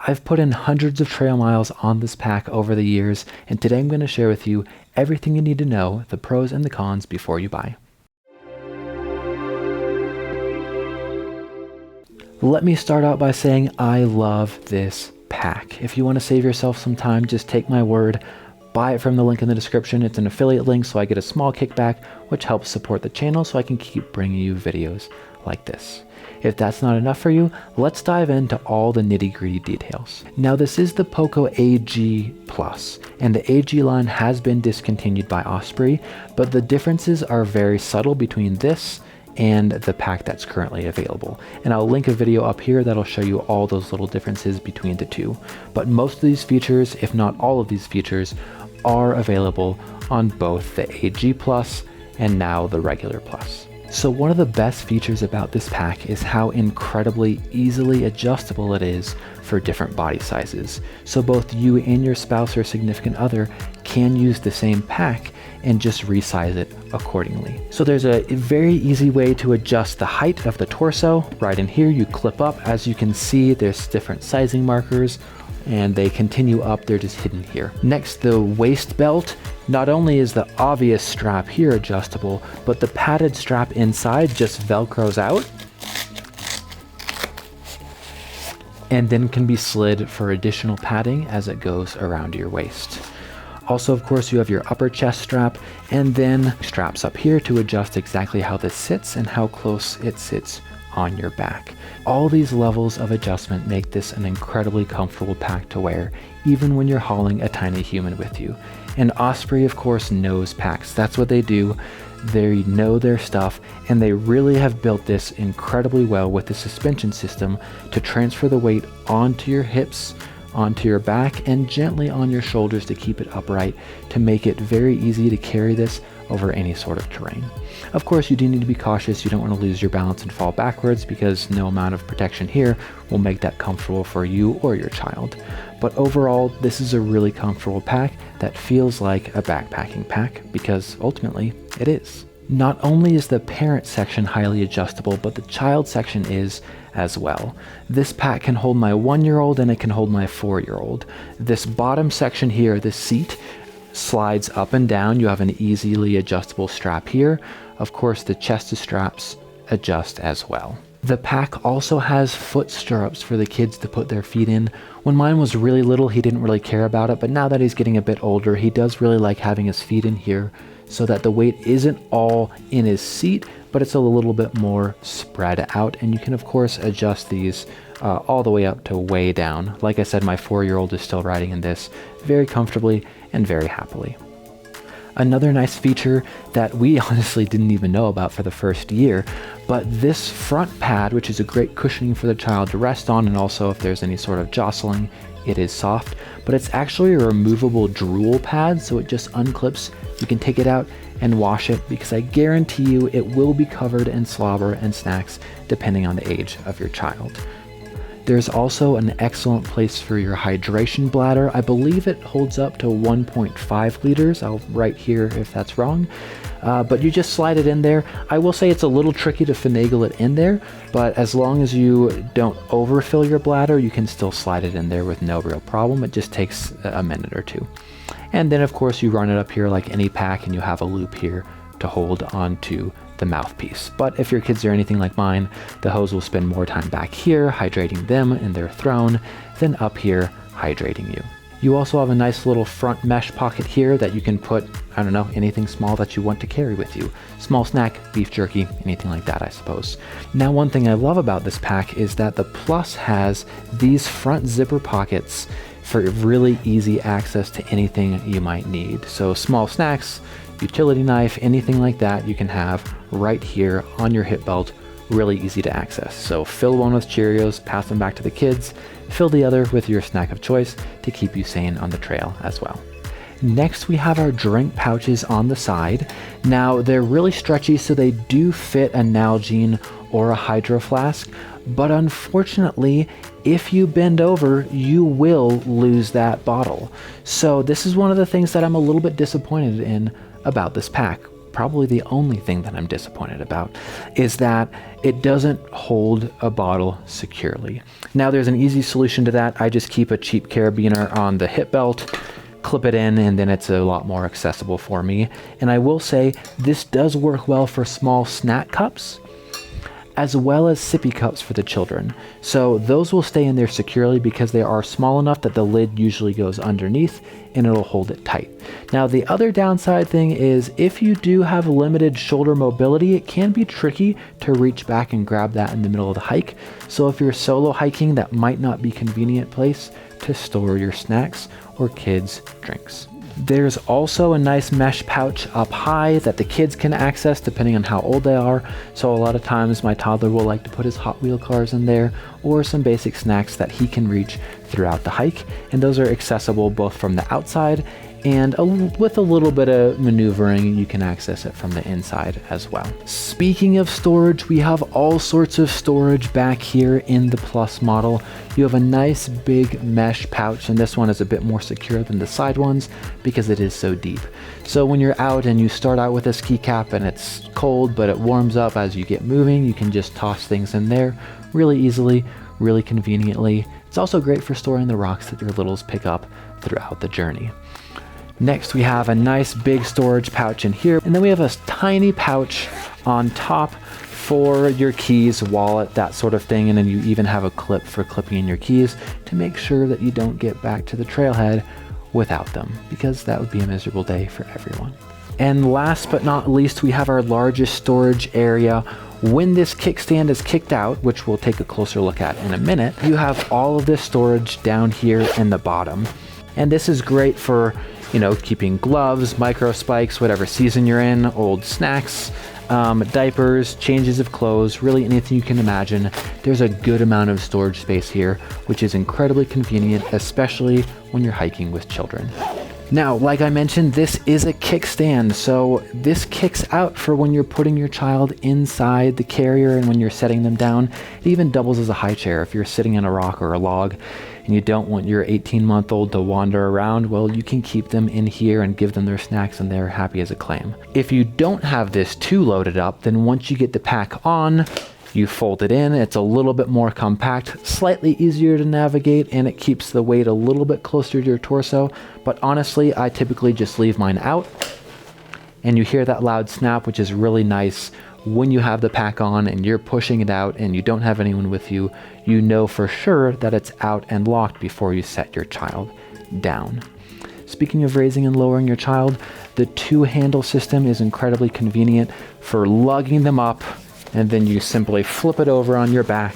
I've put in hundreds of trail miles on this pack over the years, and today I'm going to share with you everything you need to know, the pros and the cons before you buy. Let me start out by saying I love this pack. If you want to save yourself some time, just take my word, buy it from the link in the description. It's an affiliate link, so I get a small kickback, which helps support the channel so I can keep bringing you videos like this. If that's not enough for you, let's dive into all the nitty-gritty details. Now, this is the Poco AG Plus, and the AG line has been discontinued by Osprey, but the differences are very subtle between this and the pack that's currently available. And I'll link a video up here that'll show you all those little differences between the two. But most of these features, if not all of these features, are available on both the AG Plus and now the regular Plus. So one of the best features about this pack is how incredibly easily adjustable it is for different body sizes. So both you and your spouse or significant other can use the same pack and just resize it accordingly. So there's a very easy way to adjust the height of the torso. Right in here, you clip up. As you can see, there's different sizing markers and they continue up, they're just hidden here. Next, the waist belt. Not only is the obvious strap here adjustable, but the padded strap inside just velcros out and then can be slid for additional padding as it goes around your waist. Also, of course, you have your upper chest strap and then straps up here to adjust exactly how this sits and how close it sits on your back. All these levels of adjustment make this an incredibly comfortable pack to wear, even when you're hauling a tiny human with you. And Osprey, of course, knows packs. That's what they do. They know their stuff, and they really have built this incredibly well with the suspension system to transfer the weight onto your hips, onto your back, and gently on your shoulders to keep it upright, to make it very easy to carry this over any sort of terrain. Of course, you do need to be cautious. You don't want to lose your balance and fall backwards, because no amount of protection here will make that comfortable for you or your child. But overall, this is a really comfortable pack that feels like a backpacking pack, because ultimately it is. Not only is the parent section highly adjustable, but the child section is as well. This pack can hold my 1-year-old and it can hold my 4-year-old. This bottom section here, this seat, slides up and down. You have an easily adjustable strap here. Of course, the chest straps adjust as well. The pack also has foot stirrups for the kids to put their feet in. When mine was really little, he didn't really care about it, but now that he's getting a bit older, he does really like having his feet in here so that the weight isn't all in his seat, but it's a little bit more spread out. And you can, of course, adjust these all the way up to way down. Like I said, my 4-year-old is still riding in this very comfortably and very happily. Another nice feature that we honestly didn't even know about for the first year, but this front pad, which is a great cushioning for the child to rest on, and also if there's any sort of jostling, it is soft, but it's actually a removable drool pad, so it just unclips. You can take it out and wash it, because I guarantee you it will be covered in slobber and snacks depending on the age of your child. There's also an excellent place for your hydration bladder. I believe it holds up to 1.5 liters. I'll write here if that's wrong. But you just slide it in there. I will say it's a little tricky to finagle it in there, but as long as you don't overfill your bladder, you can still slide it in there with no real problem. It just takes a minute or two. And then, of course, you run it up here like any pack, and you have a loop here to hold onto the mouthpiece. But if your kids are anything like mine, the hose will spend more time back here hydrating them in their throne than up here hydrating you. You also have a nice little front mesh pocket here that you can put, I don't know, anything small that you want to carry with you. Small snack, beef jerky, anything like that, I suppose. Now, one thing I love about this pack is that the Plus has these front zipper pockets for really easy access to anything you might need. So small snacks, utility knife, anything like that you can have right here on your hip belt, really easy to access. So fill one with Cheerios, pass them back to the kids, fill the other with your snack of choice to keep you sane on the trail as well. Next, we have our drink pouches on the side. Now, they're really stretchy, so they do fit a Nalgene or a Hydro Flask, but unfortunately, if you bend over, you will lose that bottle. So this is one of the things that I'm a little bit disappointed in about this pack. probably the only thing that I'm disappointed about, is that it doesn't hold a bottle securely. Now there's an easy solution to that. I just keep a cheap carabiner on the hip belt, clip it in, and then it's a lot more accessible for me. And I will say this does work well for small snack cups, as well as sippy cups for the children. So those will stay in there securely because they are small enough that the lid usually goes underneath and it'll hold it tight. Now the other downside thing is if you do have limited shoulder mobility, it can be tricky to reach back and grab that in the middle of the hike. So if you're solo hiking, that might not be a convenient place to store your snacks or kids' drinks. There's also a nice mesh pouch up high that the kids can access depending on how old they are. So a lot of times my toddler will like to put his Hot Wheel cars in there or some basic snacks that he can reach throughout the hike. And those are accessible both from the outside and with a little bit of maneuvering, you can access it from the inside as well. Speaking of storage, we have all sorts of storage back here in the Plus model. You have a nice big mesh pouch, and this one is a bit more secure than the side ones because it is so deep. So when you're out and you start out with a ski cap and it's cold, but it warms up as you get moving, you can just toss things in there really easily, really conveniently. It's also great for storing the rocks that your littles pick up throughout the journey. Next, we have a nice big storage pouch in here, and then we have a tiny pouch on top for your keys, wallet, that sort of thing, and then you even have a clip for clipping in your keys to make sure that you don't get back to the trailhead without them, because that would be a miserable day for everyone. And last but not least, we have our largest storage area. When this kickstand is kicked out, which we'll take a closer look at in a minute, you have all of this storage down here in the bottom. And this is great for, you know, keeping gloves, micro spikes, whatever season you're in, old snacks, diapers, changes of clothes, really anything you can imagine. There's a good amount of storage space here, which is incredibly convenient, especially when you're hiking with children. Now, like I mentioned, this is a kickstand, so this kicks out for when you're putting your child inside the carrier and when you're setting them down. It even doubles as a high chair if you're sitting on a rock or a log and you don't want your 18-month-old to wander around. Well, you can keep them in here and give them their snacks and they're happy as a clam. If you don't have this too loaded up, then once you get the pack on, you fold it in. It's a little bit more compact, slightly easier to navigate, and it keeps the weight a little bit closer to your torso. But honestly, I typically just leave mine out, and you hear that loud snap, which is really nice. When you have the pack on and you're pushing it out and you don't have anyone with you, you know for sure that it's out and locked before you set your child down. Speaking of raising and lowering your child, the two-handle system is incredibly convenient for lugging them up, and then you simply flip it over on your back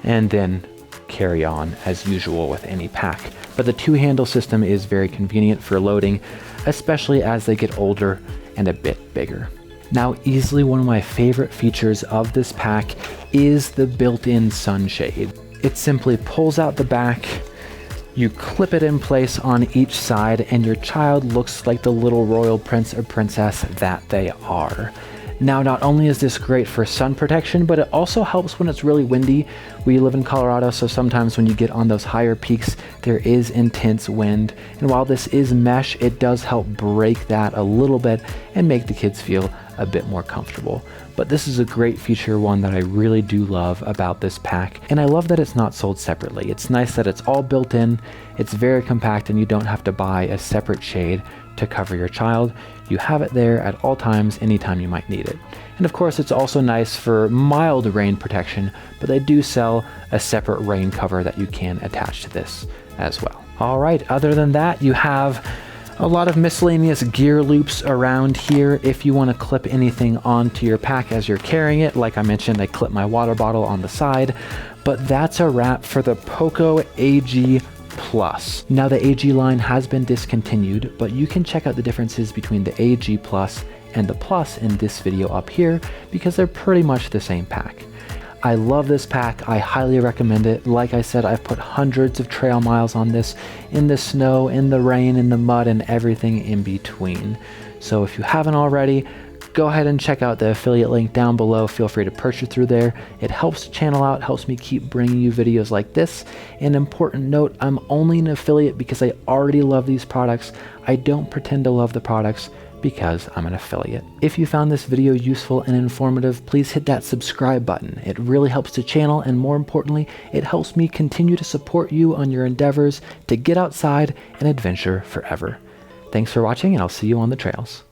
and then carry on as usual with any pack. But the two-handle system is very convenient for loading, especially as they get older and a bit bigger. Now, easily one of my favorite features of this pack is the built-in sunshade. It simply pulls out the back, you clip it in place on each side, and your child looks like the little royal prince or princess that they are. Now, not only is this great for sun protection, but it also helps when it's really windy. We live in Colorado, so sometimes when you get on those higher peaks, there is intense wind. And while this is mesh, it does help break that a little bit and make the kids feel a bit more comfortable. But this is a great feature, one that I really do love about this pack. And I love that it's not sold separately. It's nice that it's all built in, it's very compact, and you don't have to buy a separate shade to cover your child. You have it there at all times, anytime you might need it. And of course, it's also nice for mild rain protection, but they do sell a separate rain cover that you can attach to this as well. All right, other than that, you have a lot of miscellaneous gear loops around here if you want to clip anything onto your pack as you're carrying it. Like I mentioned, I clip my water bottle on the side, but that's a wrap for the Poco AG Plus. Now, the AG line has been discontinued, but you can check out the differences between the AG Plus and the Plus in this video up here because they're pretty much the same pack. I love this pack. I highly recommend it. Like I said, I've put hundreds of trail miles on this in the snow, in the rain, in the mud, and everything in between. So if you haven't already, go ahead and check out the affiliate link down below. Feel free to purchase through there. It helps the channel out, helps me keep bringing you videos like this. An important note, I'm only an affiliate because I already love these products. I don't pretend to love the products because I'm an affiliate. If you found this video useful and informative, please hit that subscribe button. It really helps the channel, and more importantly, it helps me continue to support you on your endeavors to get outside and adventure forever. Thanks for watching, and I'll see you on the trails.